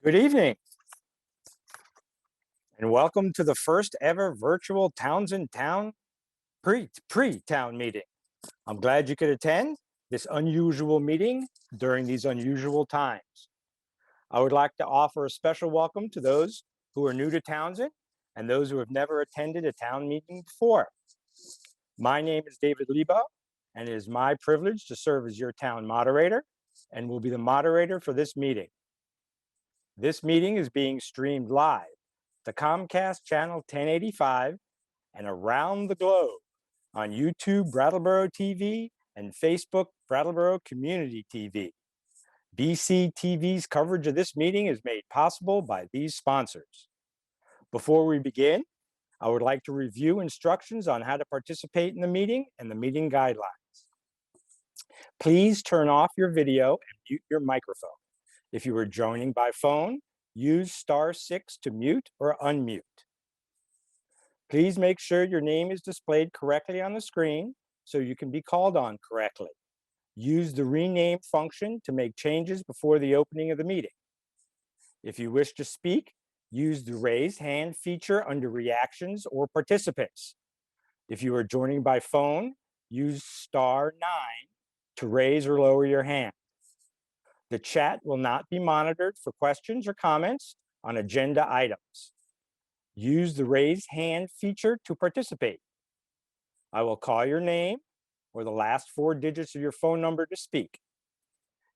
Good evening, and welcome to the first ever virtual Townsend Town pre-town meeting. I'm glad you could attend this unusual meeting during these unusual times. I would like to offer a special welcome to those who are new to Townsend and those who have never attended a town meeting before. My name is David Lebo, and it is my privilege to serve as your town moderator and will be the moderator for this meeting. This meeting is being streamed live to Comcast Channel 1085 and around the globe on YouTube Brattleboro TV and Facebook Brattleboro Community TV. BC TV's coverage of this meeting is made possible by these sponsors. Before we begin, I would like to review instructions on how to participate in the meeting and the meeting guidelines. Please turn off your video and mute your microphone. If you are joining by phone, use *6 to mute or unmute. Please make sure your name is displayed correctly on the screen so you can be called on correctly. Use the rename function to make changes before the opening of the meeting. If you wish to speak, use the raise hand feature under reactions or participants. If you are joining by phone, use *9 to raise or lower your hand. The chat will not be monitored for questions or comments on agenda items. Use the raise hand feature to participate. I will call your name or the last 4 digits of your phone number to speak.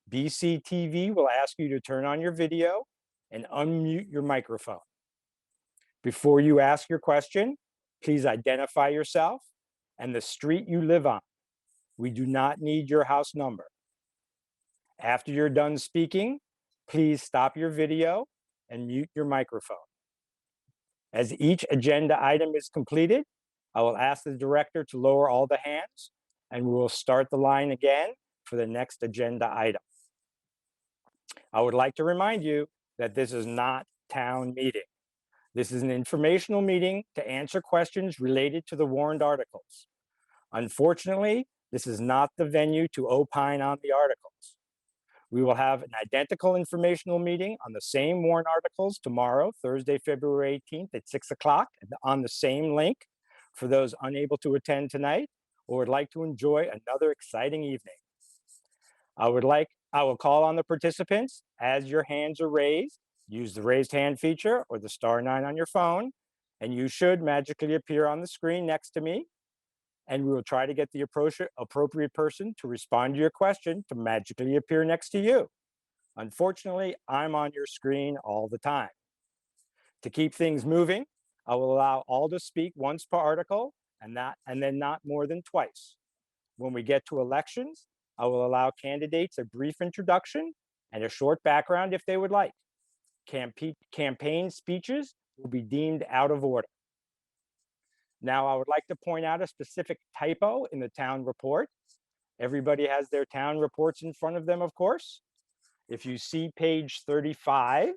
BCTV will ask you to turn on your video and unmute your microphone. Before you ask your question, please identify yourself and the street you live on. We do not need your house number. After you're done speaking, please stop your video and mute your microphone. As each agenda item is completed, I will ask the director to lower all the hands, and we will start the line again for the next agenda item. I would like to remind you that this is not town meeting. This is an informational meeting to answer questions related to the warrant articles. Unfortunately, this is not the venue to opine on the articles. We will have an identical informational meeting on the same warrant articles tomorrow, Thursday, February 18th at 6 o'clock on the same link for those unable to attend tonight or would like to enjoy another exciting evening. I will call on the participants as your hands are raised. Use the raised hand feature or the *9 on your phone, and you should magically appear on the screen next to me. And we will try to get the appropriate person to respond to your question to magically appear next to you. Unfortunately, I'm on your screen all the time. To keep things moving, I will allow all to speak once per article and then not more than twice. When we get to elections, I will allow candidates a brief introduction and a short background if they would like. Campaign speeches will be deemed out of order. Now, I would like to point out a specific typo in the town report. Everybody has their town reports in front of them, of course. If you see page 35,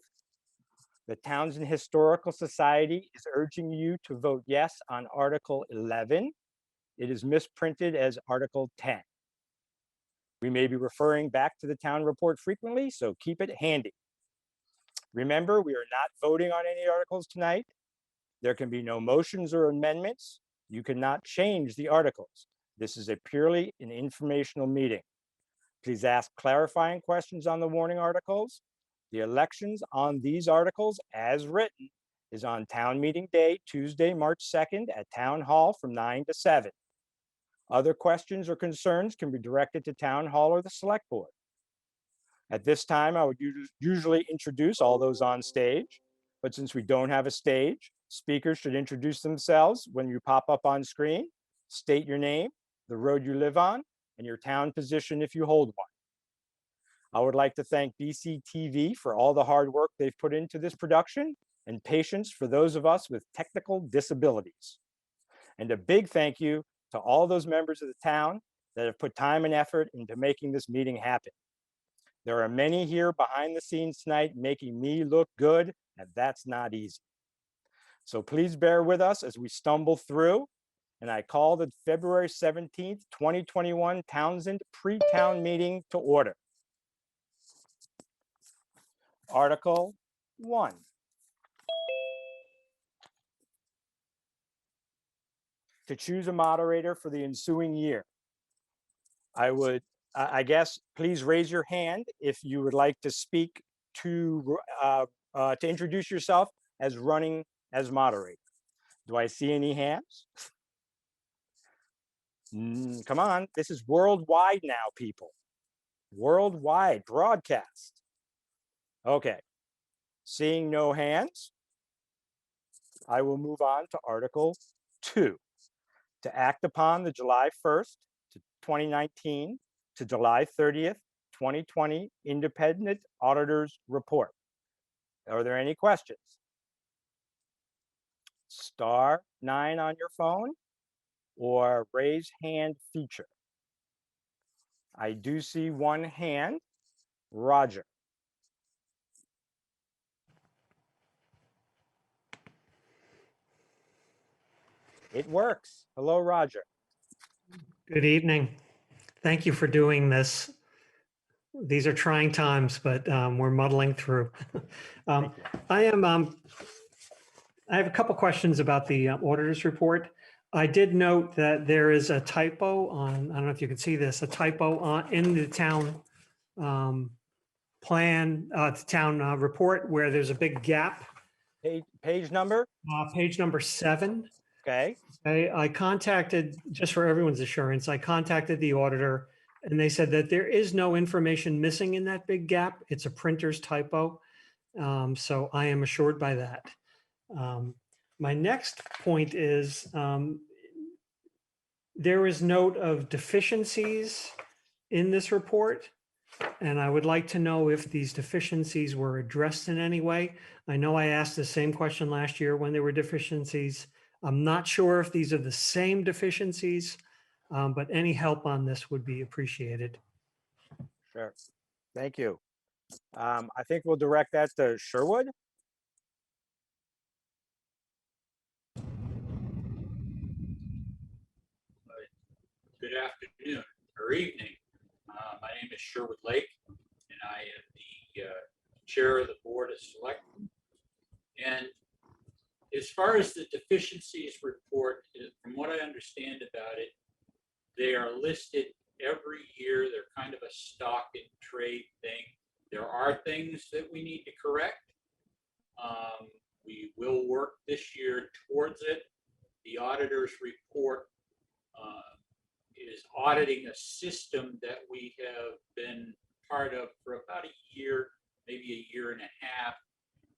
the Townsend Historical Society is urging you to vote yes on Article 11. It is misprinted as Article 10. We may be referring back to the town report frequently, so keep it handy. Remember, we are not voting on any articles tonight. There can be no motions or amendments. You cannot change the articles. This is a purely an informational meeting. Please ask clarifying questions on the warning articles. The elections on these articles, as written, is on town meeting day, Tuesday, March 2nd at Town Hall from 9 to 7. Other questions or concerns can be directed to Town Hall or the Select Board. At this time, I would usually introduce all those on stage, but since we don't have a stage, speakers should introduce themselves when you pop up on screen, state your name, the road you live on, and your town position if you hold one. I would like to thank BC TV for all the hard work they've put into this production and patience for those of us with technical disabilities. And a big thank you to all those members of the town that have put time and effort into making this meeting happen. There are many here behind the scenes tonight making me look good, and that's not easy. So please bear with us as we stumble through, and I call the February 17th, 2021 Townsend pre-town meeting to order. Article 1. To choose a moderator for the ensuing year, I guess, please raise your hand if you would like to speak to introduce yourself as running as moderator. Do I see any hands? Come on, this is worldwide now, people. Worldwide broadcast. Okay, seeing no hands, I will move on to Article 2. To act upon the July 1st to 2019 to July 30th, 2020 Independent Auditor's Report. Are there any questions? Star 9 on your phone or raise hand feature. I do see one hand. Roger. It works. Hello, Roger. Good evening. Thank you for doing this. These are trying times, but we're muddling through. I have a couple questions about the auditor's report. I did note that there is a typo on, I don't know if you can see this, a typo in the town plan, town report where there's a big gap. Page number? Page number 7. Okay. I contacted, just for everyone's assurance, I contacted the auditor and they said that there is no information missing in that big gap. It's a printer's typo. So I am assured by that. My next point is there is note of deficiencies in this report. And I would like to know if these deficiencies were addressed in any way. I know I asked the same question last year when there were deficiencies. I'm not sure if these are the same deficiencies, but any help on this would be appreciated. Sure. Thank you. I think we'll direct that to Sherwood. Good afternoon or evening. My name is Sherwood Lake, and I am the chair of the Board of Selectmen. And as far as the deficiencies report, from what I understand about it, they are listed every year. They're kind of a stock and trade thing. There are things that we need to correct. We will work this year towards it. The auditor's report is auditing a system that we have been part of for about a year, maybe a year and a half,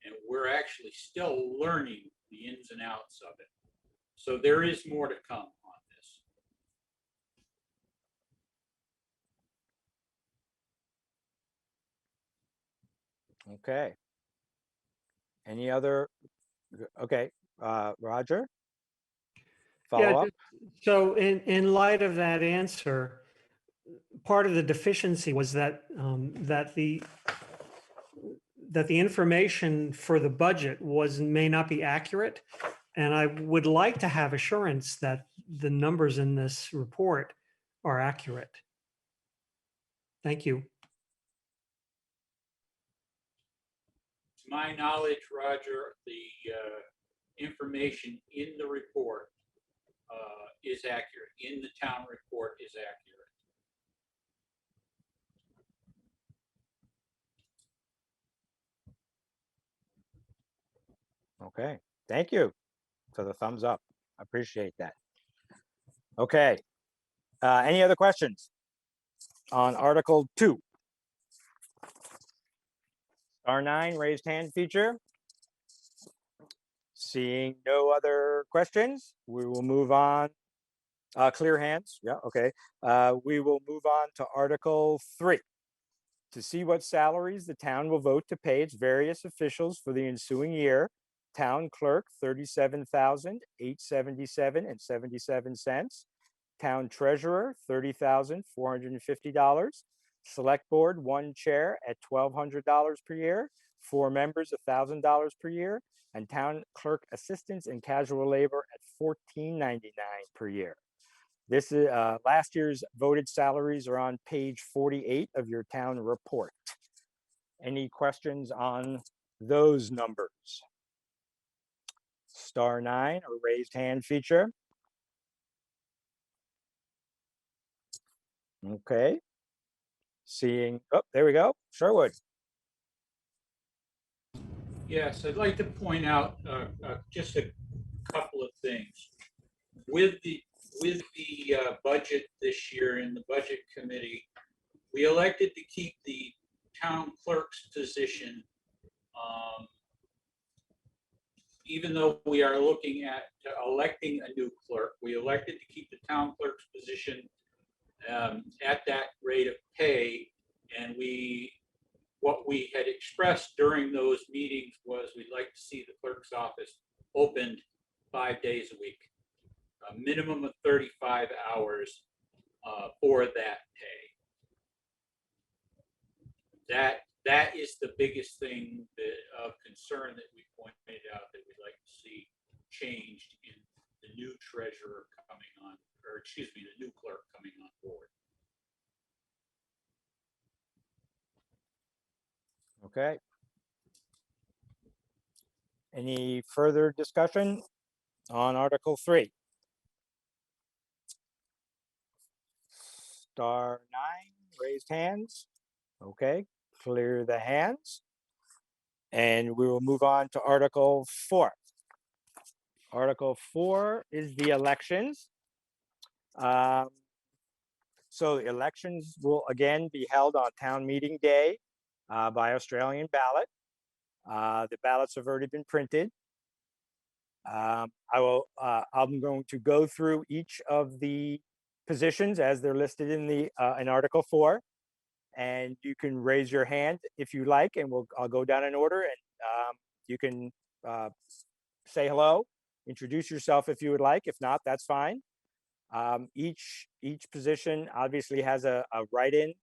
and we're actually still learning the ins and outs of it. So there is more to come on this. Okay. Any other? Okay. Roger? Follow up? So in light of that answer, part of the deficiency was that that the information for the budget may not be accurate. And I would like to have assurance that the numbers in this report are accurate. Thank you. To my knowledge, Roger, the information in the report is accurate. In the town report is accurate. Okay. Thank you for the thumbs up. I appreciate that. Okay. Any other questions on Article 2? Star 9, raised hand feature. Seeing no other questions, we will move on. Clear hands. Yeah, okay. We will move on to Article 3. To see what salaries the town will vote to pay its various officials for the ensuing year. Town clerk, $37,877.77. Town treasurer, $30,450. Select board, 1 chair at $1,200 per year. 4 members, $1,000 per year. And town clerk assistants and casual labor at $14.99 per year. This is last year's voted salaries are on page 48 of your town report. Any questions on those numbers. *9 or raised hand feature. Okay. Seeing, oh, there we go. Sherwood. Yes, I'd like to point out just a couple of things. With the budget this year in the budget committee, we elected to keep the town clerk's position, even though we are looking at electing a new clerk. We elected to keep the town clerk's position at that rate of pay, and what we had expressed during those meetings was we'd like to see the clerk's office opened 5 days a week, a minimum of 35 hours for that pay. That is the biggest thing of concern that we pointed out that we'd like to see changed in the new treasurer coming on, or excuse me, the new clerk coming on board. Okay. Any further discussion on Article 3? *9, raised hands. Okay, clear the hands. And we will move on to Article 4. Article 4 is the elections. So the elections will again be held on town meeting day by Australian ballot. The ballots have already been printed. I'm going to go through each of the positions as they're listed in Article 4, and you can raise your hand if you like, and I'll go down in order, and you can say hello, introduce yourself if you would like. If not, that's fine. Each position obviously has a write-in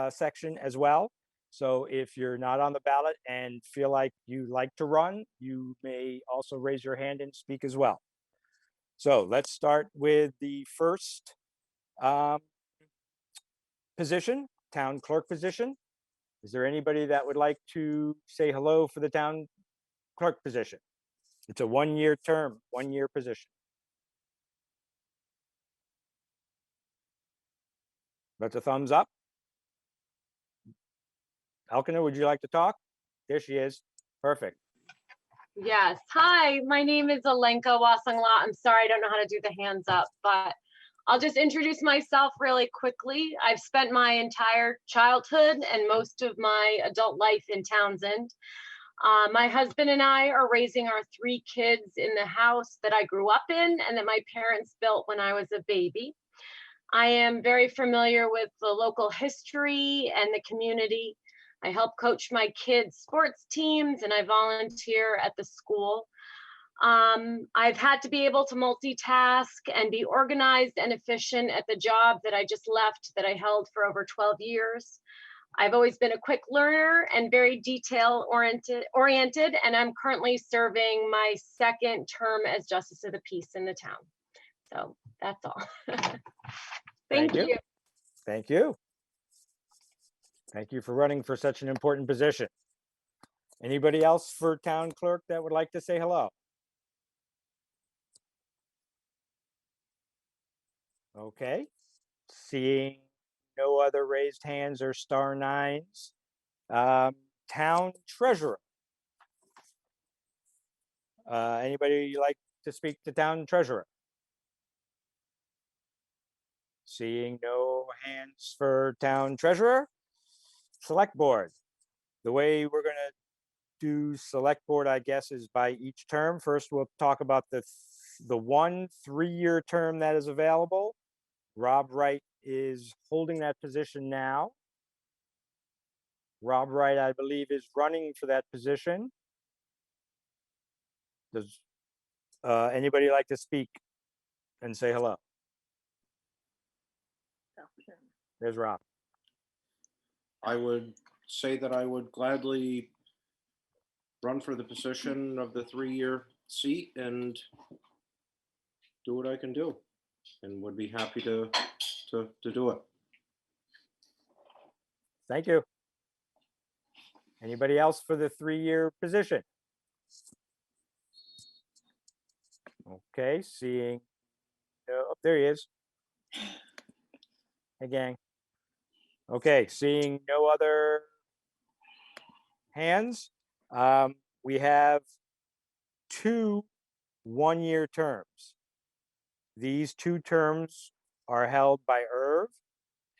section as well. So if you're not on the ballot and feel like you like to run, you may also raise your hand and speak as well. So let's start with the first position, town clerk position. Is there anybody that would like to say hello for the town clerk position? It's a one-year term, one-year position. That's a thumbs up. Elkina, would you like to talk? There she is. Perfect. Yes. Hi, my name is Alenka Wasangla. I'm sorry, I don't know how to do the hands up, but I'll just introduce myself really quickly. I've spent my entire childhood and most of my adult life in Townsend. My husband and I are raising our 3 kids in the house that I grew up in and that my parents built when I was a baby. I am very familiar with the local history and the community. I help coach my kids' sports teams and I volunteer at the school. I've had to be able to multitask and be organized and efficient at the job that I just left that I held for over 12 years. I've always been a quick learner and very detail oriented, and I'm currently serving my 2nd term as Justice of the Peace in the town. So that's all. Thank you. Thank you. Thank you for running for such an important position. Anybody else for town clerk that would like to say hello? Okay. Seeing no other raised hands or *9s. Town treasurer. Anybody like to speak to town treasurer? Seeing no hands for town treasurer. Select board. The way we're going to do select board, I guess, is by each term. First, we'll talk about the 1 3-year term that is available. Rob Wright is holding that position now. Rob Wright, I believe, is running for that position. Does anybody like to speak and say hello? There's Rob. I would say that I would gladly run for the position of the 3-year seat and do what I can do, and would be happy to do it. Thank you. Anybody else for the 3-year position? Okay, seeing, oh, there he is. Hey, gang. Okay, seeing no other hands, we have 2 1-year terms. These 2 terms are held by Irv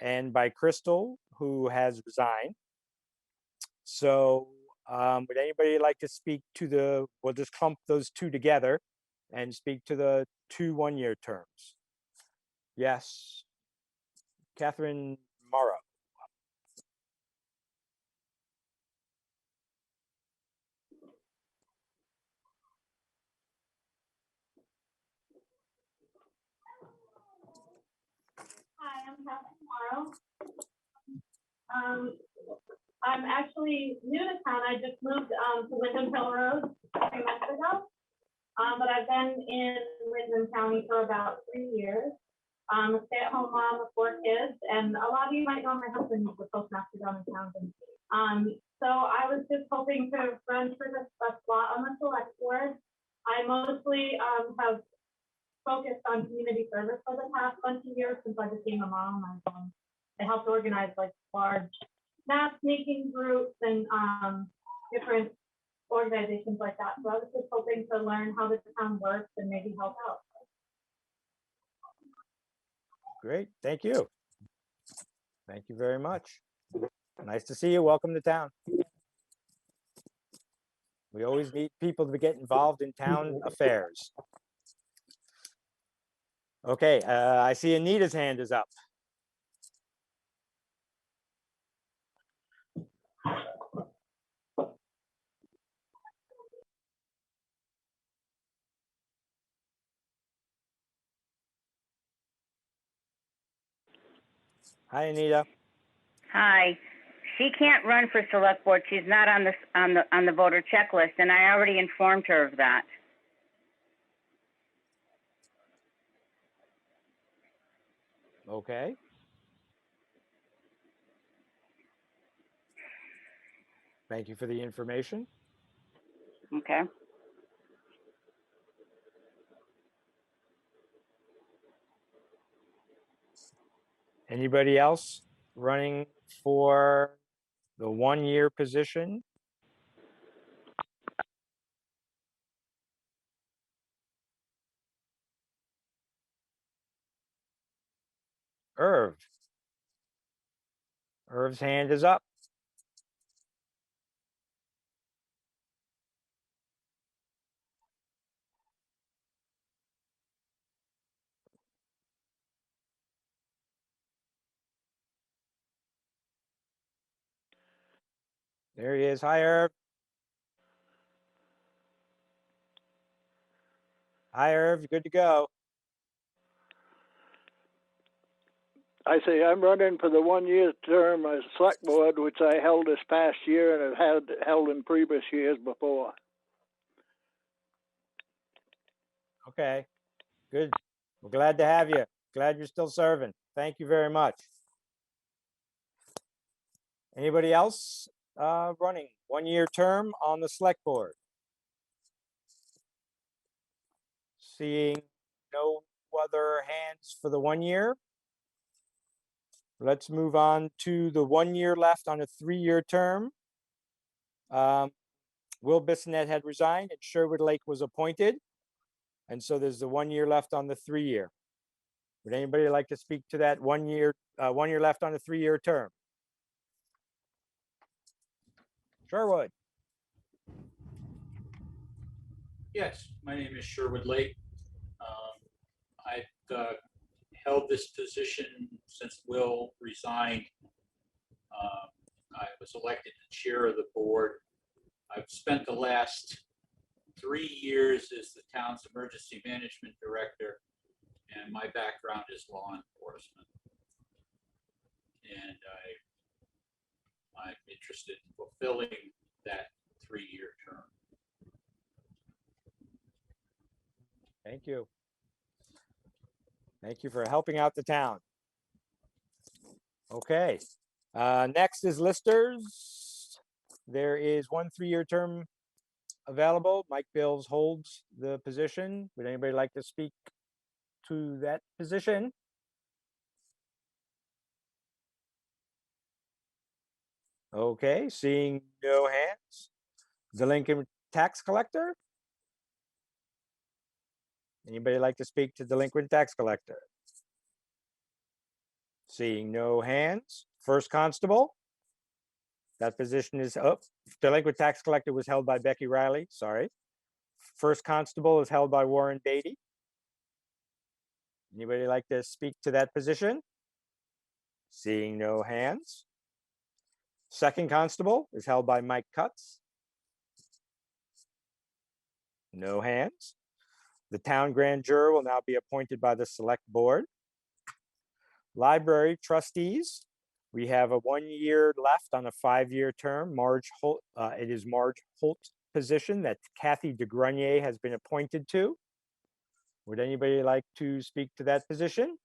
and by Crystal, who has resigned. So would anybody like to speak to we'll just clump those 2 together and speak to the 2 1-year terms. Yes, Catherine Morrow. Hi, I'm Catherine Morrow. I'm actually new to town. I just moved to Wyndham Hill Road 3 months ago. But I've been in Wyndham County for about 3 years. I'm a stay-at-home mom of 4 kids, and a lot of you might know my husband is the postmaster down in Townshend. So I was just hoping to run for the slot on the select board. I mostly have focused on community service for the past bunch of years since I became a mom. I helped organize like large map making groups and different organizations like that. So I was just hoping to learn how the town works and maybe help out. Great, thank you. Thank you very much. Nice to see you. Welcome to town. We always need people to get involved in town affairs. Okay, I see Anita's hand is up. Hi, Anita. Hi. She can't run for select board. She's not on the voter checklist, and I already informed her of that. Okay. Thank you for the information. Okay. Anybody else running for the 1-year position? Irv. Irv's hand is up. There he is. Hi, Irv. Hi, Irv. You're good to go. I say I'm running for the 1-year term as select board, which I held this past year and have had held in previous years before. Okay, good. We're glad to have you. Glad you're still serving. Thank you very much. Anybody else running 1-year term on the select board? Seeing no other hands for the 1 year. Let's move on to the 1 year left on a 3-year term. Will Bissonette had resigned and Sherwood Lake was appointed. And so there's the 1 year left on the 3-year. Would anybody like to speak to that 1 year left on a 3-year term? Sherwood. Yes, my name is Sherwood Lake. I've held this position since Will resigned. I was elected the chair of the board. I've spent the last 3 years as the town's emergency management director, and my background is law enforcement. And I'm interested in fulfilling that 3-year term. Thank you. Thank you for helping out the town. Okay, next is listers. There is one 3-year term available. Mike Bills holds the position. Would anybody like to speak to that position? Okay, seeing no hands. Delinquent tax collector? Anybody like to speak to delinquent tax collector? Seeing no hands. First constable? That position is up. Delinquent tax collector was held by Becky Riley, sorry. First constable is held by Warren Beatty. Anybody like to speak to that position? Seeing no hands. Second constable is held by Mike Cutts. No hands. The town grand juror will now be appointed by the select board. Library trustees, we have a 1 year left on a 5-year term. Marge Holt, it is Marge Holt's position that Kathy DeGrenier has been appointed to. Would anybody like to speak to that position?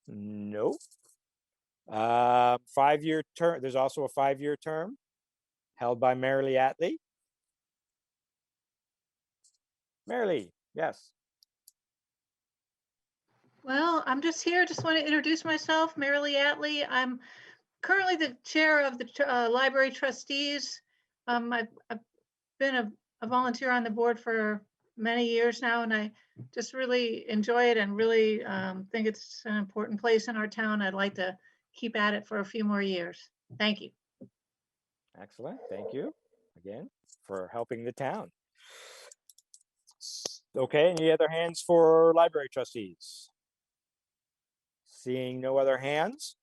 Nope. 5-year term, there's also a 5-year term held by Marilee Atlee. Marilee, yes. Well, I'm just here. Just want to introduce myself, Marilee Atlee. I'm currently the chair of the library trustees. I've been a volunteer on the board for many years now, and I just really enjoy it and really think it's an important place in our town. I'd like to keep at it for a few more years. Thank you. Excellent. Thank you again for helping the town. Okay, any other hands for library trustees? Seeing no other hands.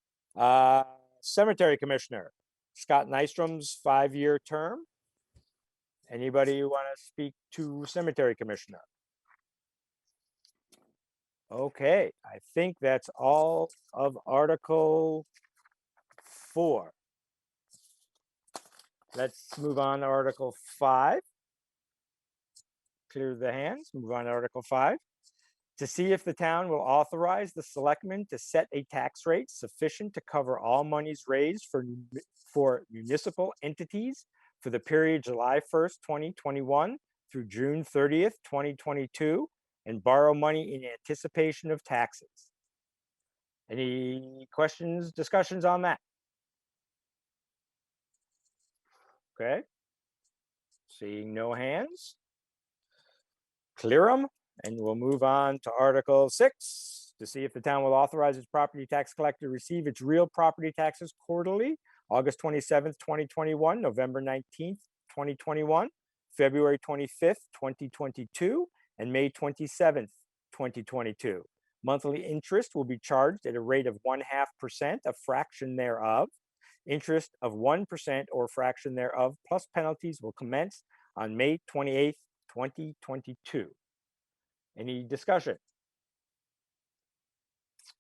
Cemetery commissioner, Scott Nystrom's 5-year term. Anybody want to speak to cemetery commissioner? Okay, I think that's all of Article 4. Let's move on to Article 5. Clear the hands, move on to Article 5. To see if the town will authorize the selectmen to set a tax rate sufficient to cover all monies raised for municipal entities for the period July 1st, 2021 through June 30th, 2022, and borrow money in anticipation of taxes. Any questions, discussions on that? Okay. Seeing no hands. Clear them, and we'll move on to Article 6 to see if the town will authorize its property tax collector to receive its real property taxes quarterly, August 27th, 2021, November 19th, 2021, February 25th, 2022, and May 27th, 2022. Monthly interest will be charged at a rate of 0.5%, a fraction thereof. Interest of 1% or fraction thereof, plus penalties will commence on May 28th, 2022. Any discussion?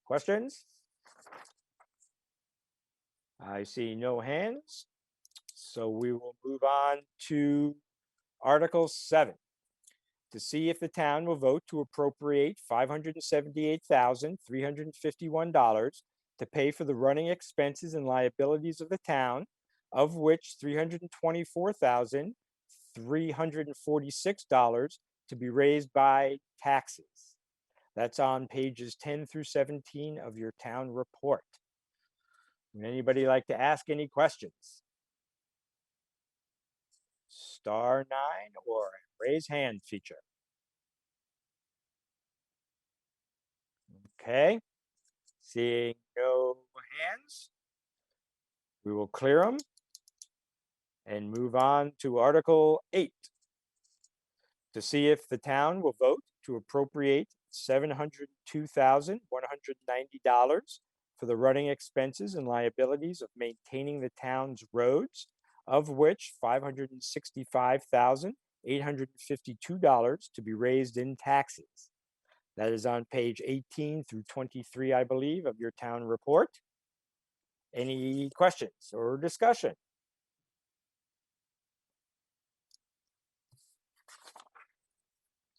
Questions? I see no hands. So we will move on to Article 7. To see if the town will vote to appropriate $578,351 to pay for the running expenses and liabilities of the town, of which $324,346 to be raised by taxes. That's on pages 10 through 17 of your town report. Would anybody like to ask any questions? *9 or raise hand feature. Okay, seeing no hands, we will clear them and move on to Article 8. To see if the town will vote to appropriate $702,190 for the running expenses and liabilities of maintaining the town's roads, of which $565,852 to be raised in taxes. That is on page 18 through 23, I believe, of your town report. Any questions or discussion?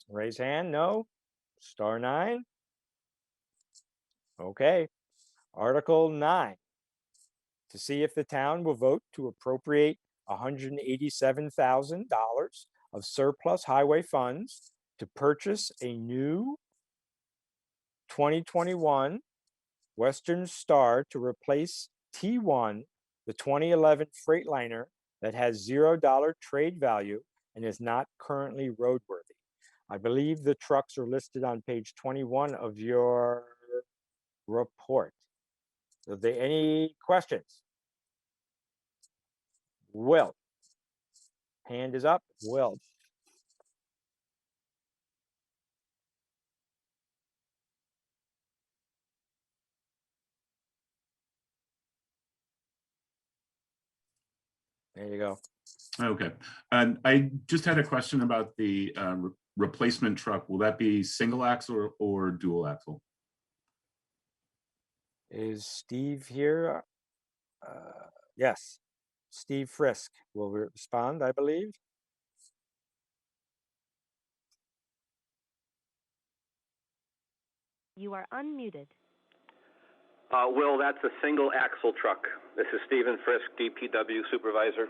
Raise hand, no. *9. Okay, Article 9. to see if the town will vote to appropriate $187,000 of surplus highway funds to purchase a new 2021 Western Star to replace T1, the 2011 Freightliner that has $0 trade value and is not currently roadworthy. I believe the trucks are listed on page 21 of your report. Are there any questions? Will. Hand is up. Will. There you go. Okay. And I just had a question about the replacement truck. Will that be single axle or dual axle? Is Steve here? Yes. Steve Frisk will respond, I believe. You are unmuted. Will, that's a single axle truck. This is Stephen Frisk, DPW supervisor.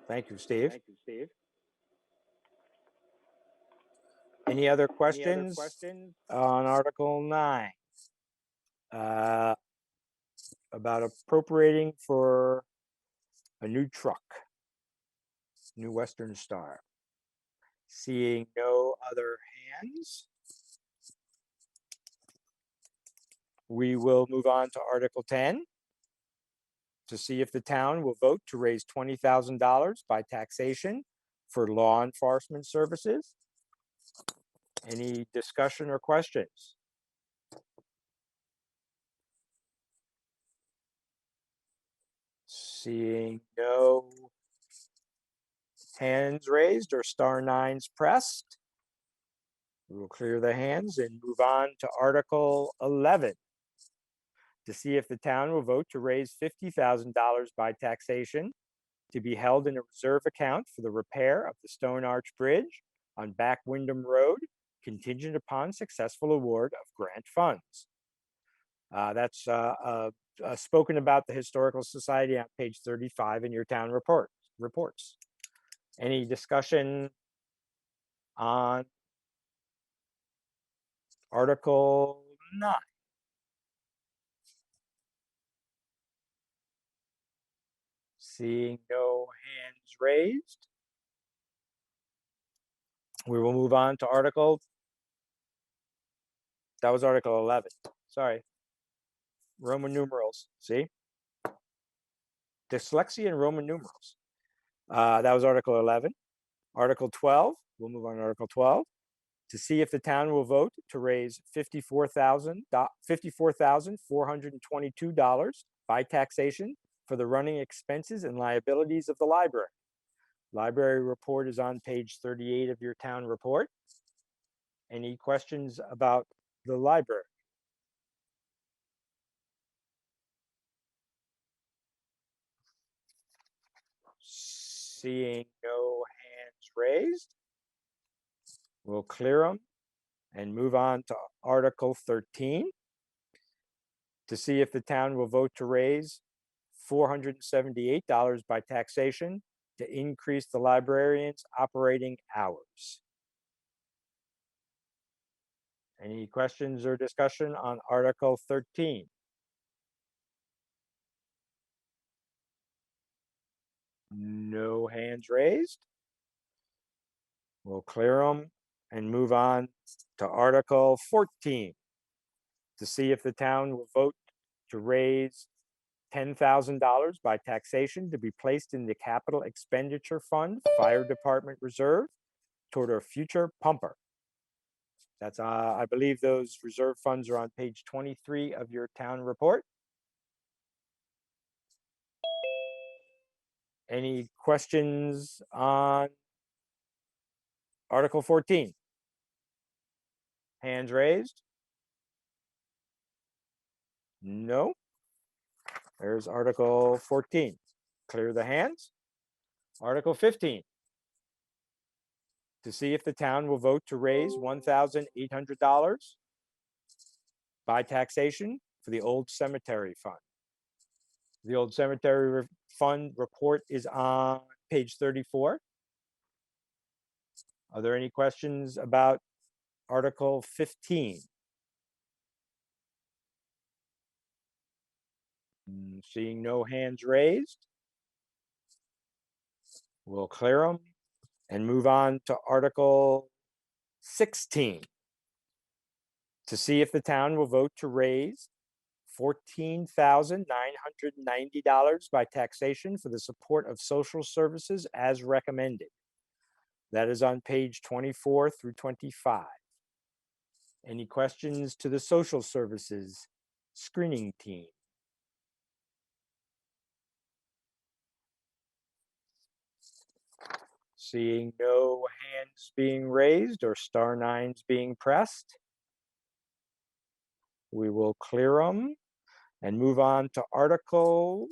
Thank you, Steve. Any other questions on Article 9? About appropriating for a new truck, new Western Star. Seeing no other hands, we will move on to Article 10 to see if the town will vote to raise $20,000 by taxation for law enforcement services. Any discussion or questions? Seeing no hands raised or star nines pressed, we will clear the hands and move on to Article 11 to see if the town will vote to raise $50,000 by taxation to be held in a reserve account for the repair of the Stone Arch Bridge on Back Windham Road, contingent upon successful award of grant funds. That's spoken about the Historical Society on page 35 in your town reports. Any discussion on Article 9? Seeing no hands raised, we will move on to Article. That was Article 11. Sorry. Roman numerals. See? Dyslexia and Roman numerals. That was Article 11. Article 12. We'll move on to Article 12 to see if the town will vote to raise $54,422 by taxation for the running expenses and liabilities of the library. Library report is on page 38 of your town report. Any questions about the library? Seeing no hands raised, we'll clear them and move on to Article 13 to see if the town will vote to raise $478 by taxation to increase the librarian's operating hours. Any questions or discussion on Article 13? No hands raised. We'll clear them and move on to Article 14 to see if the town will vote to raise $10,000 by taxation to be placed in the Capital Expenditure Fund Fire Department Reserve toward a future pumper. That's, I believe those reserve funds are on page 23 of your town report. Any questions on Article 14? Hands raised? No. There's Article 14. Clear the hands. Article 15. To see if the town will vote to raise $1,800 by taxation for the Old Cemetery Fund. The Old Cemetery Fund report is on page 34. Are there any questions about Article 15? Seeing no hands raised, we'll clear them and move on to Article 16. To see if the town will vote to raise $14,990 by taxation for the support of social services as recommended. That is on page 24 through 25. Any questions to the social services screening team? Seeing no hands being raised or star nines being pressed, we will clear them and move on to Article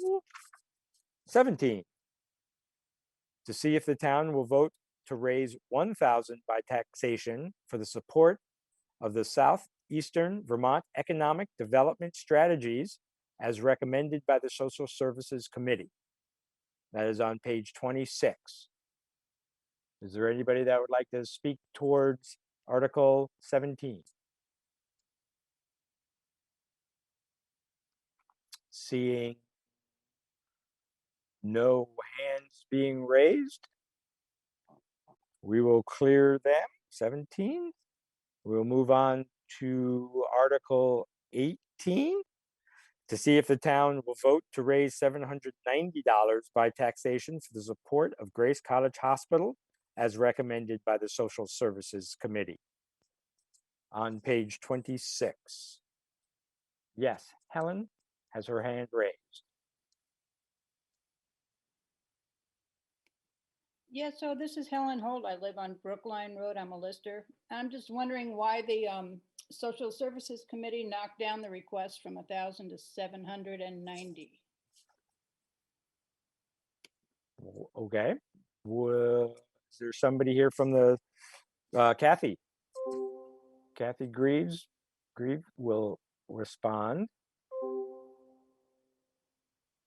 17. To see if the town will vote to raise $1,000 by taxation for the support of the Southeastern Vermont Economic Development Strategies as recommended by the Social Services Committee. That is on page 26. Is there anybody that would like to speak towards Article 17? Seeing no hands being raised, we will clear them. 17. We'll move on to Article 18. To see if the town will vote to raise $790 by taxation for the support of Grace Cottage Hospital as recommended by the Social Services Committee. On page 26. Yes, Helen has her hand raised. Yeah, so this is Helen Holt. I live on Brookline Road. I'm a lister. I'm just wondering why the Social Services Committee knocked down the request from 1,000 to 790. Okay. Well, is there somebody here from the Kathy? Kathy Greaves will respond.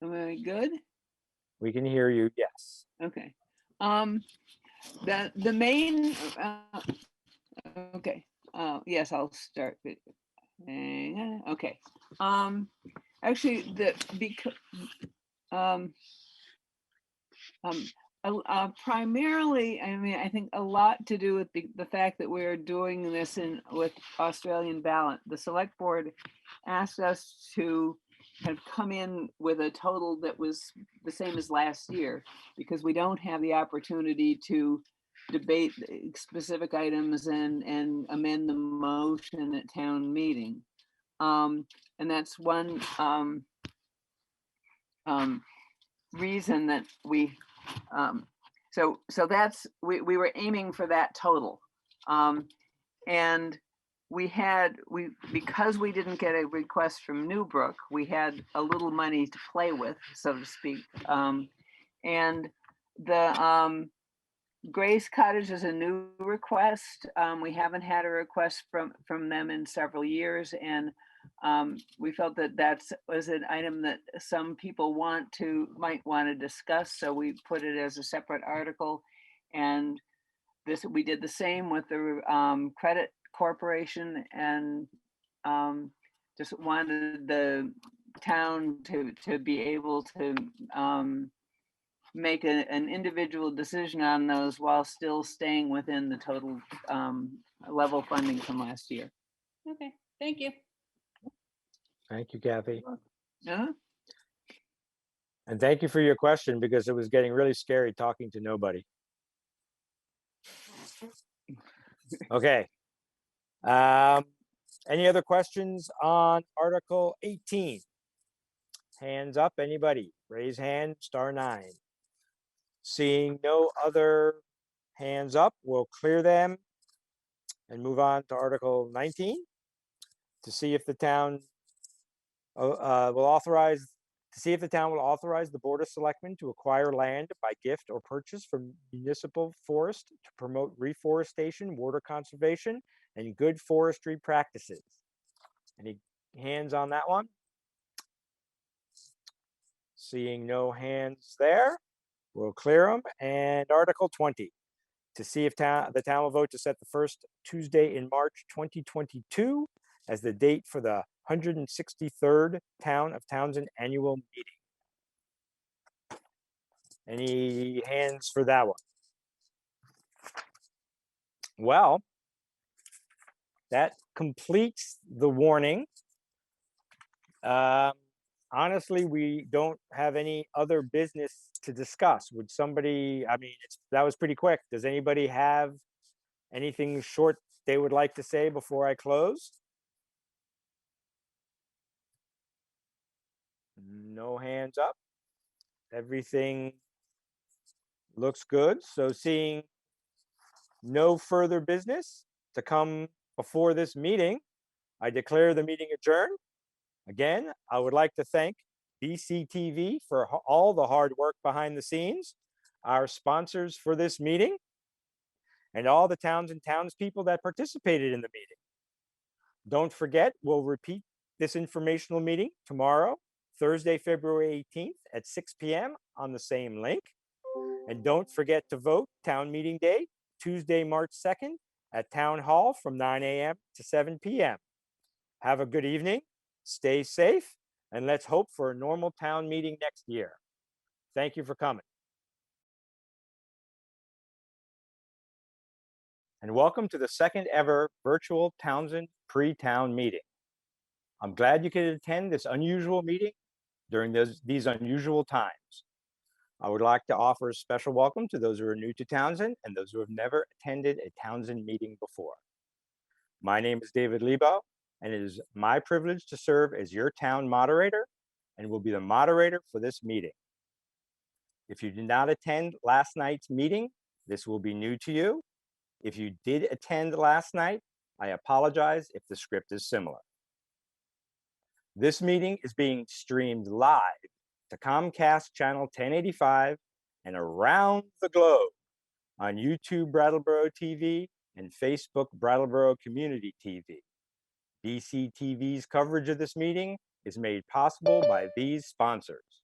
Am I good? We can hear you. Yes. Okay. The main, okay. Yes, I'll start. Okay. Actually, primarily, I mean, I think a lot to do with the fact that we're doing this with Australian ballot. The select board asked us to have come in with a total that was the same as last year because we don't have the opportunity to debate specific items and amend the motion at town meeting. And that's one reason that we so that's we were aiming for that total, and because we didn't get a request from Newbrook, we had a little money to play with, so to speak, and the Grace Cottage is a new request. We haven't had a request from them in several years, and we felt that was an item that some people might want to discuss, so we put it as a separate article. And we did the same with the credit corporation, and just wanted the town to be able to make an individual decision on those while still staying within the total level funding from last year. Okay, thank you. Thank you, Kathy. Uh-huh. And thank you for your question because it was getting really scary talking to nobody. Okay. Any other questions on Article 18? Hands up, anybody? Raise hand, star 9. Seeing no other hands up, we'll clear them and move on to Article 19 to see if the town will authorize the Board of Selectmen to acquire land by gift or purchase from municipal forest to promote reforestation, water conservation, and good forestry practices. Any hands on that one? Seeing no hands there, we'll clear them. And Article 20, to see if the town will vote to set the first Tuesday in March 2022 as the date for the 163rd Town of Townsend Annual Meeting. Any hands for that one? Well, that completes the warning. Honestly, we don't have any other business to discuss. Would somebody, I mean, that was pretty quick. Does anybody have anything short they would like to say before I close? No hands up. Everything looks good. So seeing no further business to come before this meeting, I declare the meeting adjourned. Again, I would like to thank BCTV for all the hard work behind the scenes, our sponsors for this meeting, and all the towns and townspeople that participated in the meeting. Don't forget, we'll repeat this informational meeting tomorrow, Thursday, February 18th at 6 p.m. on the same link. And don't forget to vote town meeting day, Tuesday, March 2nd at Town Hall from 9 a.m. to 7 p.m. Have a good evening, stay safe, and let's hope for a normal town meeting next year. Thank you for coming. And welcome to the second ever virtual Townsend pre-town meeting. I'm glad you could attend this unusual meeting during these unusual times. I would like to offer a special welcome to those who are new to Townsend and those who have never attended a Townsend meeting before. My name is David Lebo, and it is my privilege to serve as your town moderator and will be the moderator for this meeting. If you did not attend last night's meeting, this will be new to you. If you did attend last night, I apologize if the script is similar. This meeting is being streamed live to Comcast channel 1085 and around the globe on YouTube Brattleboro TV and Facebook Brattleboro Community TV. BCTV's coverage of this meeting is made possible by these sponsors.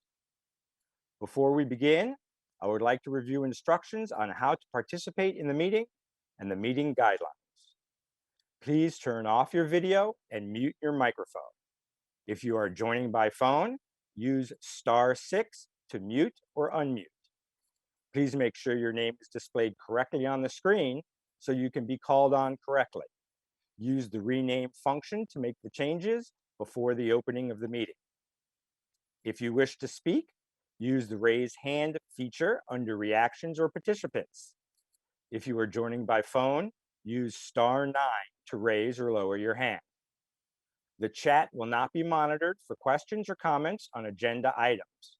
Before we begin, I would like to review instructions on how to participate in the meeting and the meeting guidelines. Please turn off your video and mute your microphone. If you are joining by phone, use *6 to mute or unmute. Please make sure your name is displayed correctly on the screen so you can be called on correctly. Use the rename function to make the changes before the opening of the meeting. If you wish to speak, use the raise hand feature under reactions or participants. If you are joining by phone, use *9 to raise or lower your hand. The chat will not be monitored for questions or comments on agenda items.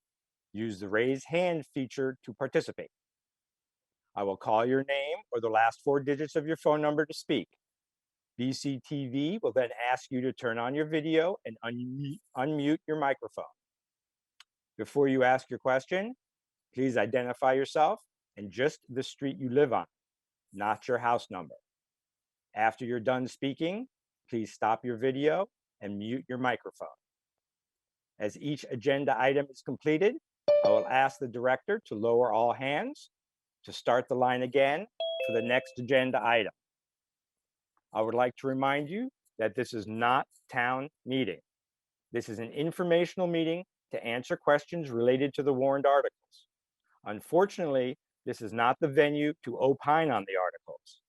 Use the raise hand feature to participate. I will call your name or the last 4 digits of your phone number to speak. BCTV will then ask you to turn on your video and unmute your microphone. Before you ask your question, please identify yourself and just the street you live on, not your house number. After you're done speaking, please stop your video and mute your microphone. As each agenda item is completed, I will ask the director to lower all hands to start the line again for the next agenda item. I would like to remind you that this is not town meeting. This is an informational meeting to answer questions related to the warrant articles. Unfortunately, this is not the venue to opine on the articles.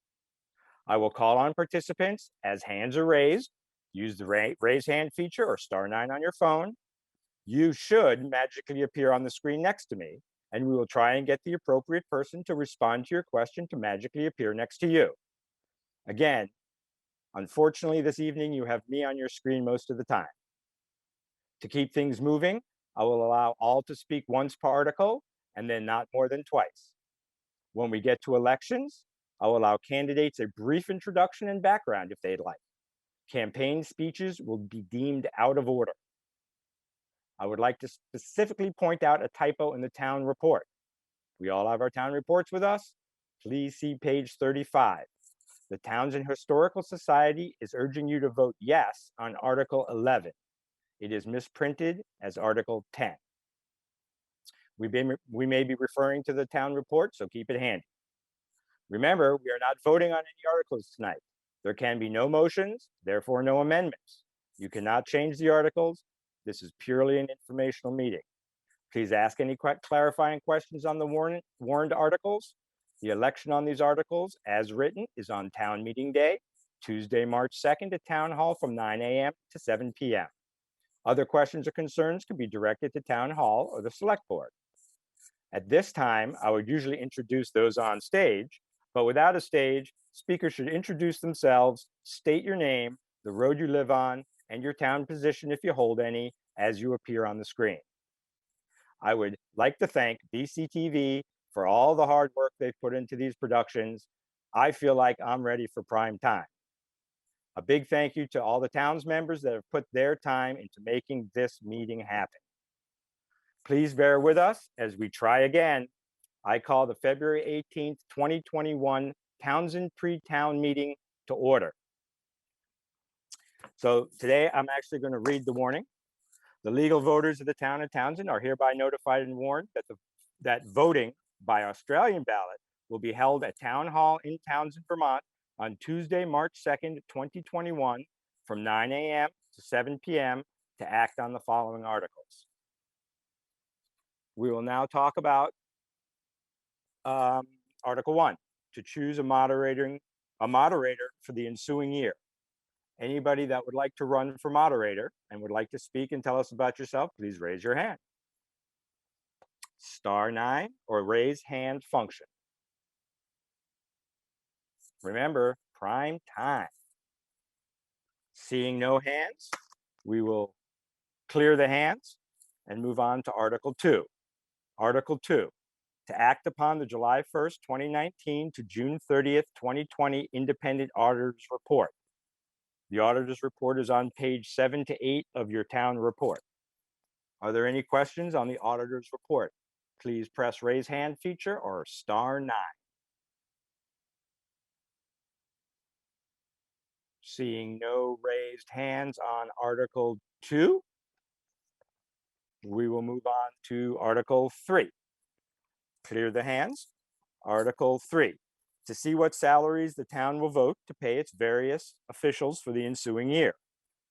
I will call on participants as hands are raised. Use the raise hand feature or *9 on your phone. You should magically appear on the screen next to me, and we will try and get the appropriate person to respond to your question to magically appear next to you. Again, unfortunately, this evening you have me on your screen most of the time. To keep things moving, I will allow all to speak once per article and then not more than twice. When we get to elections, I will allow candidates a brief introduction and background if they'd like. Campaign speeches will be deemed out of order. I would like to specifically point out a typo in the town report. We all have our town reports with us. Please see page 35. the Townsend Historical Society is urging you to vote yes on Article 11. It is misprinted as Article 10. We may be referring to the town report, so keep it handy. Remember, we are not voting on any articles tonight. There can be no motions, therefore no amendments. You cannot change the articles. This is purely an informational meeting. Please ask any clarifying questions on the warned articles. The election on these articles, as written, is on town meeting day, Tuesday, March 2nd at Town Hall from 9 a.m. to 7 p.m. Other questions or concerns can be directed to Town Hall or the Select Board. At this time, I would usually introduce those on stage, but without a stage, speakers should introduce themselves, state your name, the road you live on, and your town position if you hold any, as you appear on the screen. I would like to thank BCTV for all the hard work they've put into these productions. I feel like I'm ready for prime time. A big thank you to all the town's members that have put their time into making this meeting happen. Please bear with us as we try again. I call the February 18th, 2021 Townsend Pre-Town meeting to order. So today I'm actually going to read the warning. The legal voters of the town of Townsend are hereby notified and warned that voting by Australian ballot will be held at Town Hall in Townsend, Vermont on Tuesday, March 2nd, 2021 from 9 a.m. to 7 p.m. to act on the following articles. We will now talk about Article 1, to choose a moderator for the ensuing year. Anybody that would like to run for moderator and would like to speak and tell us about yourself, please raise your hand. *9 or raise hand function. Remember, prime time. Seeing no hands, we will clear the hands and move on to Article 2. Article 2, to act upon the July 1st, 2019 to June 30th, 2020 Independent Auditor's Report. The Auditor's Report is on page 7 to 8 of your town report. Are there any questions on the Auditor's Report? Please press raise hand feature or *9. Seeing no raised hands on Article 2, we will move on to Article 3. Clear the hands. Article 3, to see what salaries the town will vote to pay its various officials for the ensuing year.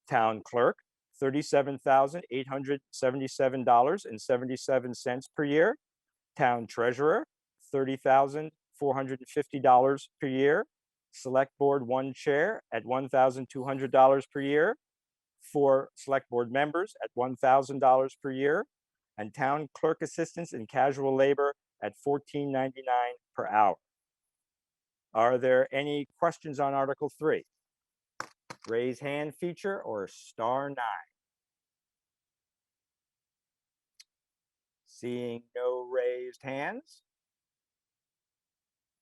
Town clerk, $37,877.77 per year. Town treasurer, $30,450 per year. Select Board 1 chair at $1,200 per year. 4 Select Board members at $1,000 per year. And town clerk assistants and casual labor at $14.99 per hour. Are there any questions on Article 3? Raise hand feature or *9. Seeing no raised hands,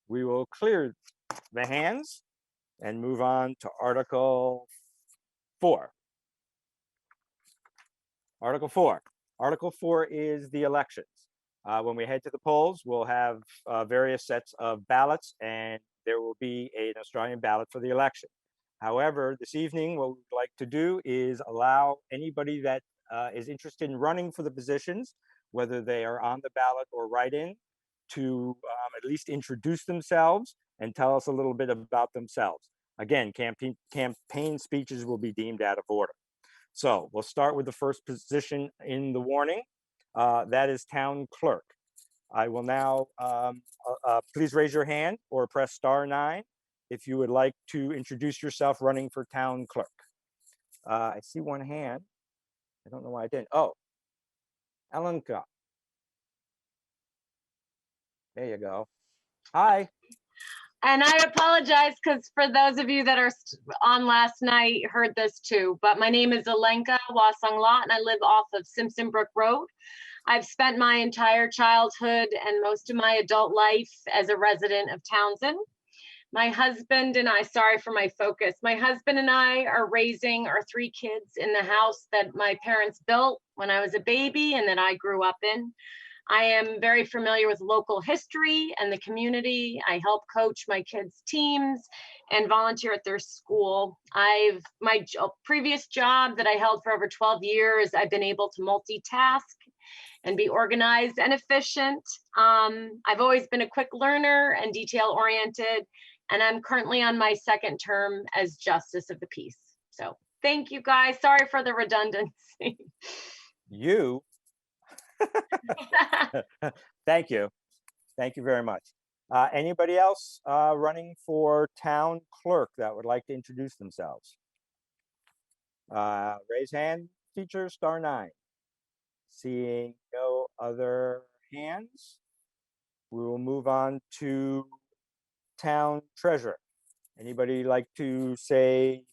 we will clear the hands and move on to Article 4. Article 4. Article 4 is the elections. When we head to the polls, we'll have various sets of ballots, and there will be an Australian ballot for the election. However, this evening, what we'd like to do is allow anybody that is interested in running for the positions, whether they are on the ballot or write-in, to at least introduce themselves and tell us a little bit about themselves. Again, campaign speeches will be deemed out of order. So we'll start with the first position in the warning. That is town clerk. I will now, please raise your hand or press *9 if you would like to introduce yourself running for town clerk. I see one hand. I don't know why I didn't. Oh, Elenka. There you go. Hi. And I apologize because for those of you that are on last night heard this too, but my name is Alenka Wasanglat and I live off of Simpson Brook Road. I've spent my entire childhood and most of my adult life as a resident of Townsend. My husband and I, sorry for my focus, my husband and I are raising our 3 kids in the house that my parents built when I was a baby and that I grew up in. I am very familiar with local history and the community. I help coach my kids' teams and volunteer at their school. My previous job that I held for over 12 years, I've been able to multitask and be organized and efficient. I've always been a quick learner and detail oriented, and I'm currently on my second term as Justice of the Peace. So thank you guys. Sorry for the redundancy. You. Thank you. Thank you very much. Anybody else running for town clerk that would like to introduce themselves? Raise hand, feature *9. Seeing no other hands, we will move on to town treasurer. Anybody like to say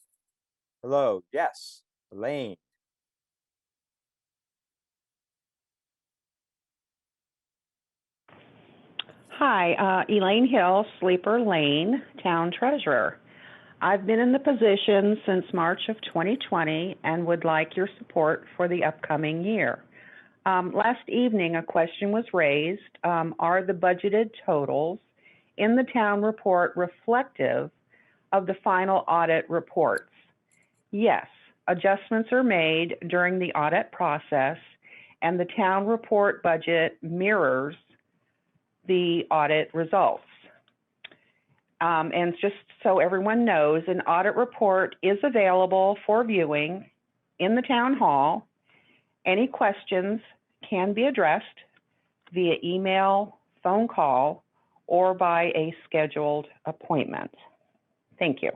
hello? Yes, Elaine. Hi, Elaine Hill, Sleeper Lane, Town Treasurer. I've been in the position since March of 2020 and would like your support for the upcoming year. Last evening, a question was raised. Are the budgeted totals in the town report reflective of the final audit reports? Yes, adjustments are made during the audit process, and the town report budget mirrors the audit results. And just so everyone knows, an audit report is available for viewing in the town hall. Any questions can be addressed via email, phone call, or by a scheduled appointment. Thank you.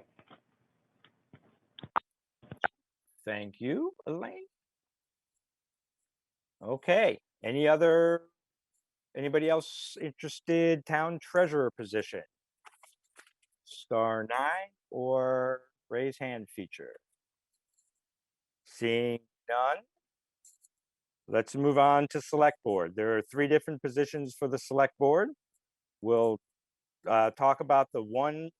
Thank you, Elaine. Okay, anybody else interested town treasurer position? *9 or raise hand feature? Seeing none, let's move on to select board. There are 3 different positions for the select board. We'll talk about the one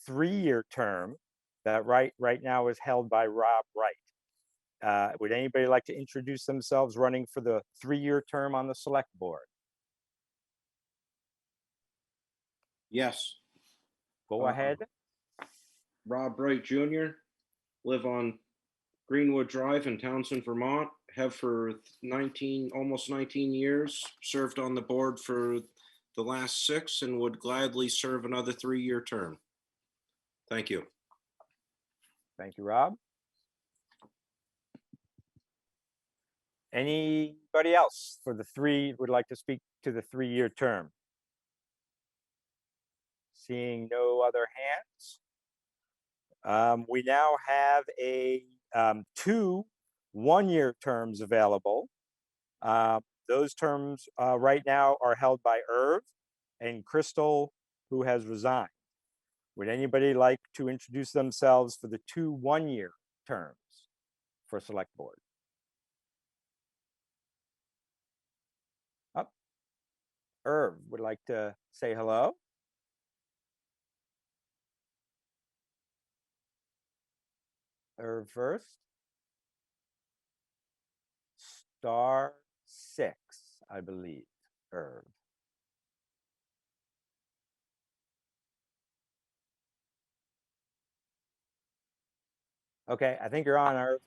3-year term that right now is held by Rob Wright. Would anybody like to introduce themselves running for the 3-year term on the select board? Yes. Go ahead. Rob Bright Jr., live on Greenwood Drive in Townshend, Vermont. Have for almost 19 years, served on the board for the last 6 and would gladly serve another 3-year term. Thank you. Thank you, Rob. Anybody else for the 3 would like to speak to the 3-year term? Seeing no other hands. We now have 2 1-year terms available. Those terms right now are held by Irv and Crystal, who has resigned. Would anybody like to introduce themselves for the 2 1-year terms for select board? Irv would like to say hello. Irv first. *6, I believe, Irv. Okay, I think you're on, Irv.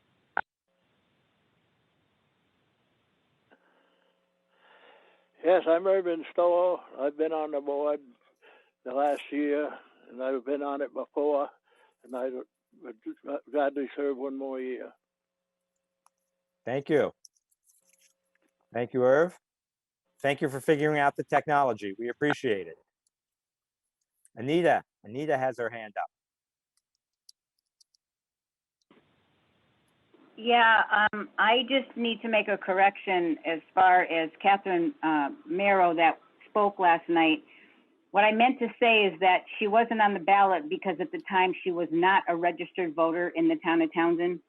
Yes, I'm Irvin Stoll. I've been on the board the last year, and I've been on it before, and I would gladly serve 1 more year. Thank you. Thank you, Irv. Thank you for figuring out the technology. We appreciate it. Anita has her hand up. Yeah, I just need to make a correction as far as Catherine Merrow that spoke last night. What I meant to say is that she wasn't on the ballot because at the time she was not a registered voter in the town of Townsend,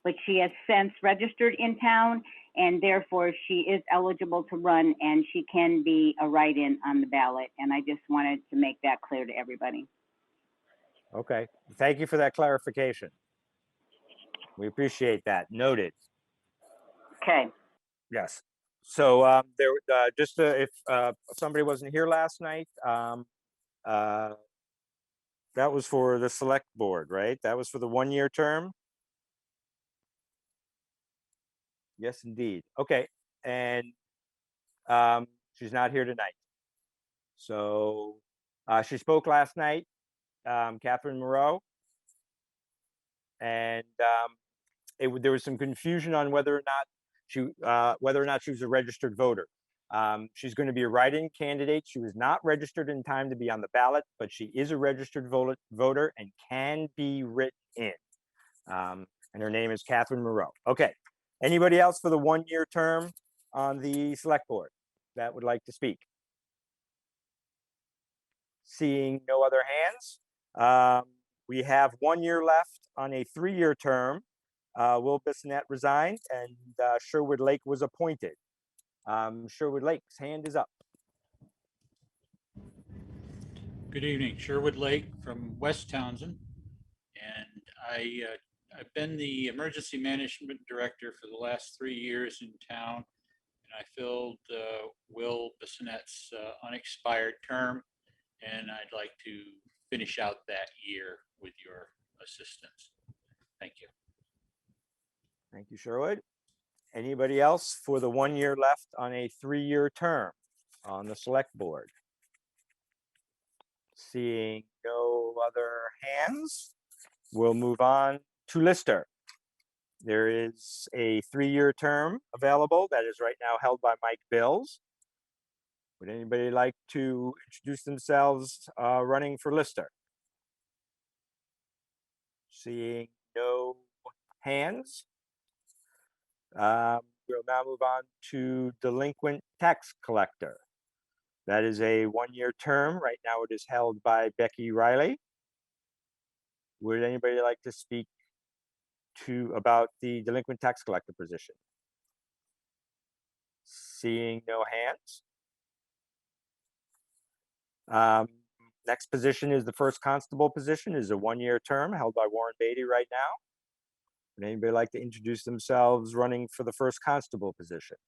but she has since registered in town, and therefore she is eligible to run and she can be a write-in on the ballot. And I just wanted to make that clear to everybody. Okay, thank you for that clarification. We appreciate that. Noted. Okay. Yes. there, just if somebody wasn't here last night, that was for the select board, right? That was for the 1-year term? Yes, indeed. Okay, and she's not here tonight. So she spoke last night, Catherine Moreau, and there was some confusion on whether or not she was a registered voter. She's going to be a write-in candidate. She was not registered in time to be on the ballot, but she is a registered voter and can be written in. And her name is Catherine Moreau. Okay. Anybody else for the 1-year term on the select board that would like to speak? Seeing no other hands, we have 1 year left on a 3-year term. Will Bissonnette resigned and Sherwood Lake was appointed. Sherwood Lake's hand is up. Good evening, Sherwood Lake from West Townsend. And I've been the emergency management director for the last 3 years in town. And I filled Will Bissonnette's unexpired term. And I'd like to finish out that year with your assistance. Thank you. Thank you, Sherwood. Anybody else for the 1 year left on a 3-year term on the select board? Seeing no other hands, we'll move on to Lister. There is a 3-year term available that is right now held by Mike Bills. Would anybody like to introduce themselves running for Lister? Seeing no hands, we'll now move on to delinquent tax collector. That is a 1-year term. Right now it is held by Becky Riley. Would anybody like to speak about the delinquent tax collector position? Seeing no hands. Next position is the first constable position, is a 1-year term held by Warren Beatty right now. Would anybody like to introduce themselves running for the first constable position?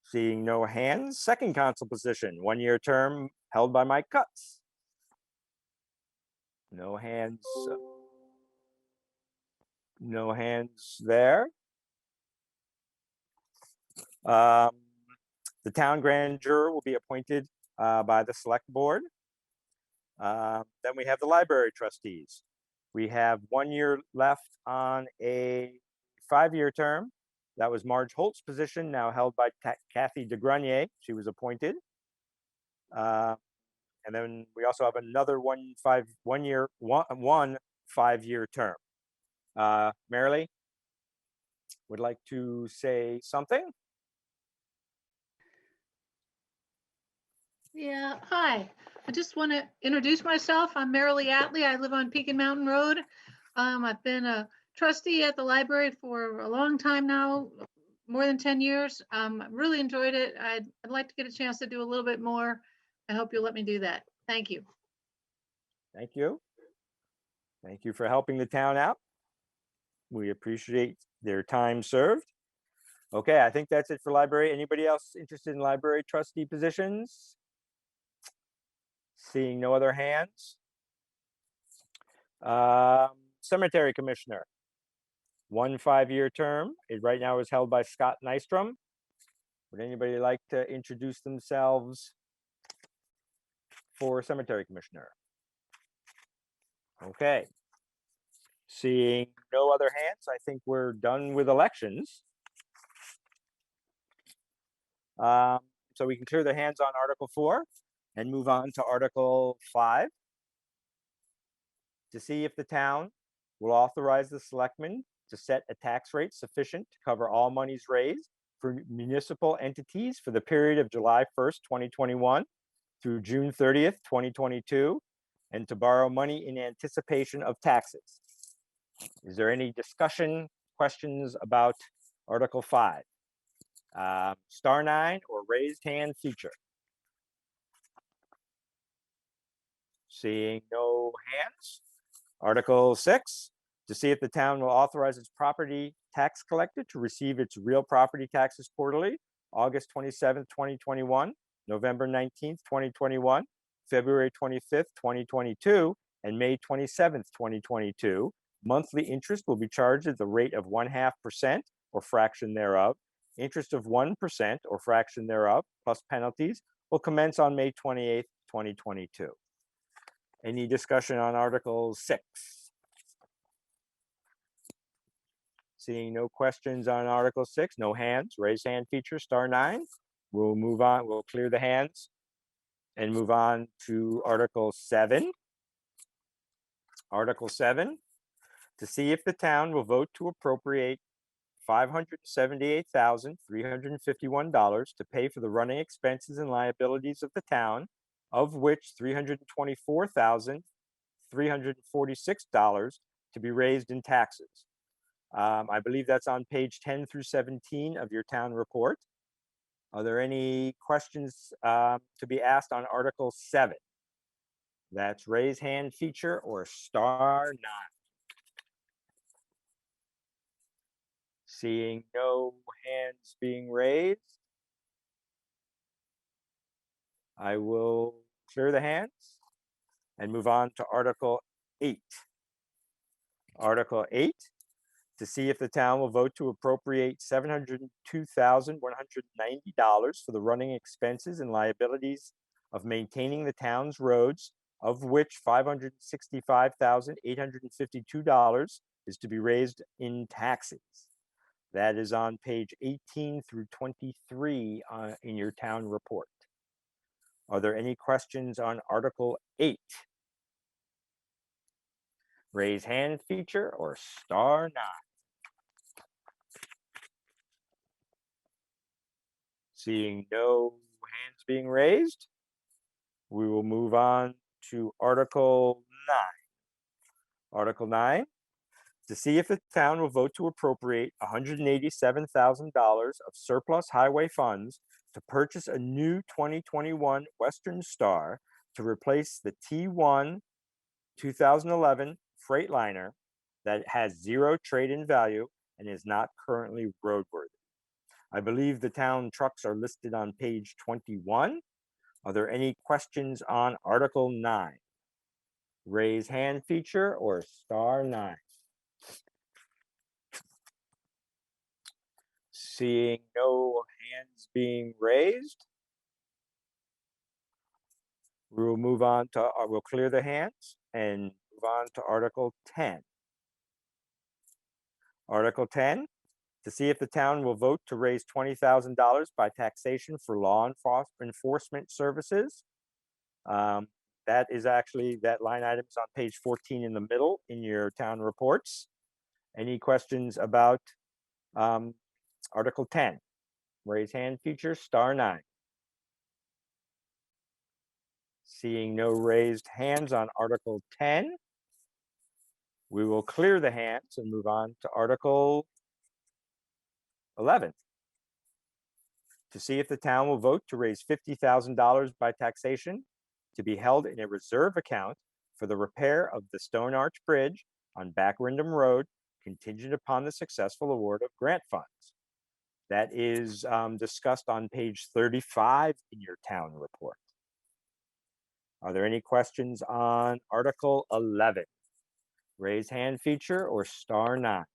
Seeing no hands. Second constable position, 1-year term held by Mike Cutts. No hands. No hands there. The town grand juror will be appointed by the select board. Then we have the library trustees. We have 1 year left on a 5-year term. That was Marge Holt's position, now held by Kathy DeGrenier. She was appointed. And then we also have another 1 5-year term. Marilee would like to say something. Yeah, hi. I just want to introduce myself. I'm Marilee Atlee. I live on Pekin Mountain Road. I've been a trustee at the library for a long time now, more than 10 years. Really enjoyed it. I'd like to get a chance to do a little bit more. I hope you'll let me do that. Thank you. Thank you. Thank you for helping the town out. We appreciate their time served. Okay, I think that's it for library. Anybody else interested in library trustee positions? Seeing no other hands. Cemetery commissioner. 1 5-year term. It right now is held by Scott Nystrom. Would anybody like to introduce themselves for cemetery commissioner? Okay. Seeing no other hands, I think we're done with elections. So we can clear the hands on Article 4 and move on to Article 5. To see if the town will authorize the selectmen to set a tax rate sufficient to cover all monies raised for municipal entities for the period of July 1st, 2021 through June 30th, 2022, and to borrow money in anticipation of taxes. Is there any discussion, questions about Article 5? Star 9 or raised hand feature? Seeing no hands. Article 6, to see if the town will authorize its property tax collector to receive its real property taxes quarterly, August 27th, 2021, November 19th, 2021, February 25th, 2022, and May 27th, 2022. Monthly interest will be charged at the rate of 0.5% or fraction thereof. Interest of 1% or fraction thereof, plus penalties, will commence on May 28th, 2022. Any discussion on Article 6? Seeing no questions on Article 6, no hands, raise hand feature, *9. We'll move on, we'll clear the hands and move on to Article 7. Article 7, to see if the town will vote to appropriate $578,351 to pay for the running expenses and liabilities of the town, of which $324,346 to be raised in taxes. I believe that's on page 10 through 17 of your town report. Are there any questions to be asked on Article 7? That's raise hand feature or *9. Seeing no hands being raised, I will clear the hands and move on to Article 8. Article 8, to see if the town will vote to appropriate $702,190 for the running expenses and liabilities of maintaining the town's roads, of which $565,852 is to be raised in taxes. That is on page 18 through 23 in your town report. Are there any questions on Article 8? Raise hand feature or *9. Seeing no hands being raised, we will move on to Article 9. Article 9, to see if the town will vote to appropriate $187,000 of surplus highway funds to purchase a new 2021 Western Star to replace the T1 2011 Freightliner that has zero trade-in value and is not currently roadworthy. I believe the town trucks are listed on page 21. Are there any questions on Article 9? Raise hand feature or *9. Seeing no hands being raised, we will move on to, we'll clear the hands and move on to Article 10. Article 10, to see if the town will vote to raise $20,000 by taxation for law enforcement services. That is actually, that line item is on page 14 in the middle in your town reports. Any questions about Article 10? Raise hand feature *9. Seeing no raised hands on Article 10, we will clear the hands and move on to Article 11. To see if the town will vote to raise $50,000 by taxation to be held in a reserve account for the repair of the Stone Arch Bridge on Back Windham Road, contingent upon the successful award of grant funds. That is discussed on page 35 in your town report. Are there any questions on Article 11? Raise hand feature or *9.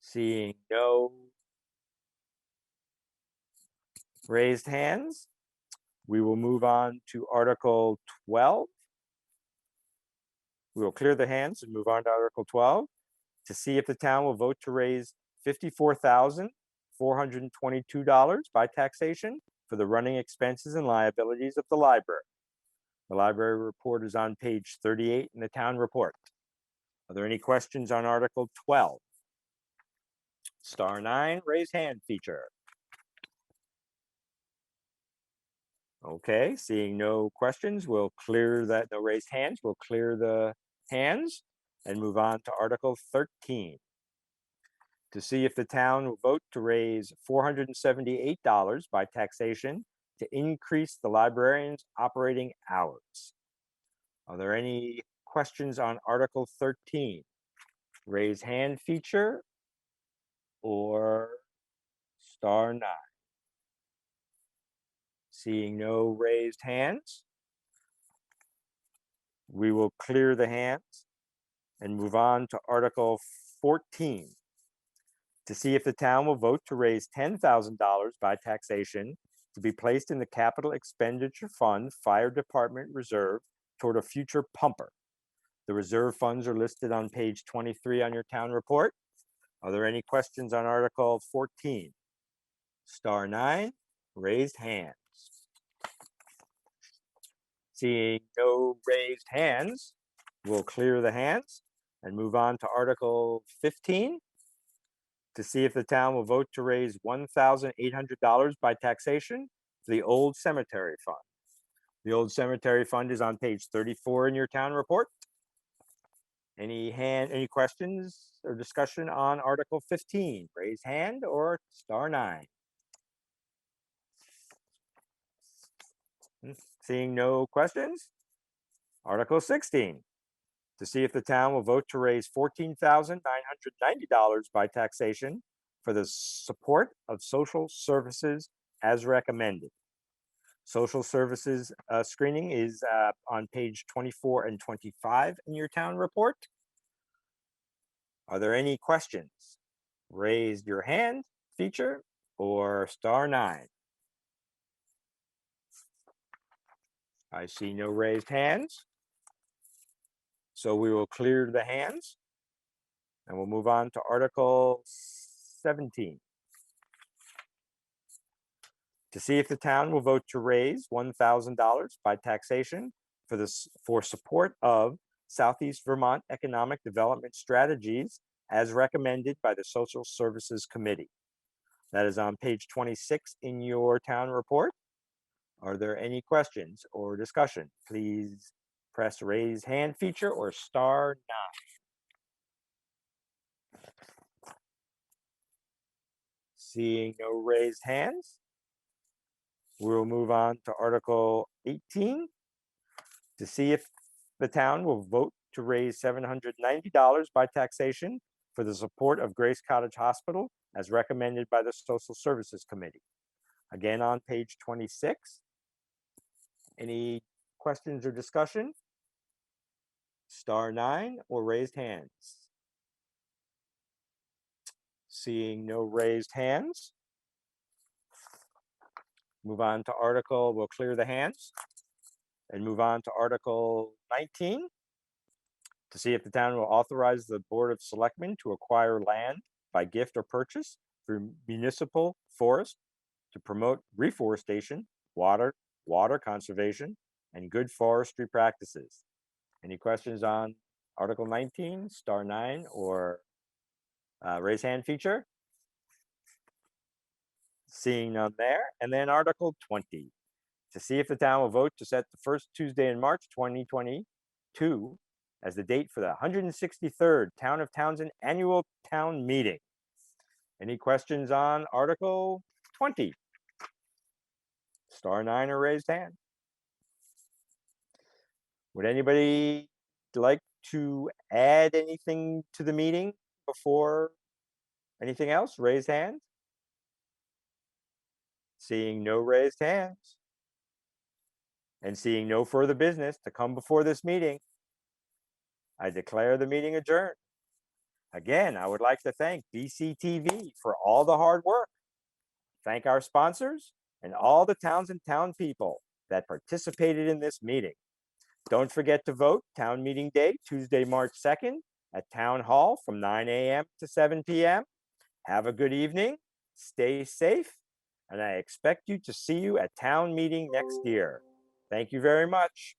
Seeing no raised hands, we will move on to Article 12. We will clear the hands and move on to Article 12 to see if the town will vote to raise $54,422 by taxation for the running expenses and liabilities of the library. The library report is on page 38 in the town report. Are there any questions on Article 12? *9, raise hand feature. Okay, seeing no questions, we'll clear that, no raised hands, we'll clear the hands and move on to Article 13. To see if the town will vote to raise $478 by taxation to increase the librarian's operating hours. Are there any questions on Article 13? Raise hand feature or *9? Seeing no raised hands, we will clear the hands and move on to Article 14. To see if the town will vote to raise $10,000 by taxation to be placed in the Capital Expenditure Fund Fire Department Reserve toward a future pumper. The reserve funds are listed on page 23 on your town report. Are there any questions on Article 14? *9, raised hands. Seeing no raised hands, we'll clear the hands and move on to Article 15. To see if the town will vote to raise $1,800 by taxation for the Old Cemetery Fund. The Old Cemetery Fund is on page 34 in your town report. Any questions or discussion on Article 15? Raise hand or *9. Seeing no questions. Article 16. To see if the town will vote to raise $14,990 by taxation for the support of social services as recommended. Social services screening is on page 24 and 25 in your town report. Are there any questions? Raise your hand feature or *9. I see no raised hands. So we will clear the hands and we'll move on to Article 17. To see if the town will vote to raise $1,000 by taxation for support of Southeast Vermont Economic Development Strategies as recommended by the Social Services Committee. That is on page 26 in your town report. Are there any questions or discussion? Please press raise hand feature or *9. Seeing no raised hands, we'll move on to Article 18 to see if the town will vote to raise $790 by taxation for the support of Grace Cottage Hospital as recommended by the Social Services Committee. Again, on page 26. Any questions or discussion? *9 or raised hands. Seeing no raised hands, move on to we'll clear the hands and move on to Article 19 to see if the town will authorize the Board of Selectmen to acquire land by gift or purchase through municipal forest to promote reforestation, water conservation, and good forestry practices. Any questions on Article 19, *9 or raise hand feature? Seeing none there. And then Article 20, to see if the town will vote to set the first Tuesday in March 2022 as the date for the 163rd Town of Townsend Annual Town Meeting. Any questions on Article 20? *9 or raised hand. Would anybody like to add anything to the meeting before anything else? Raised hand. Seeing no raised hands and seeing no further business to come before this meeting, I declare the meeting adjourned. Again, I would like to thank BCTV for all the hard work. Thank our sponsors and all the Townsend town people that participated in this meeting. Don't forget to vote town meeting day, Tuesday, March 2nd at Town Hall from 9 a.m. to 7 p.m. Have a good evening, stay safe, and I expect to see you at town meeting next year. Thank you very much.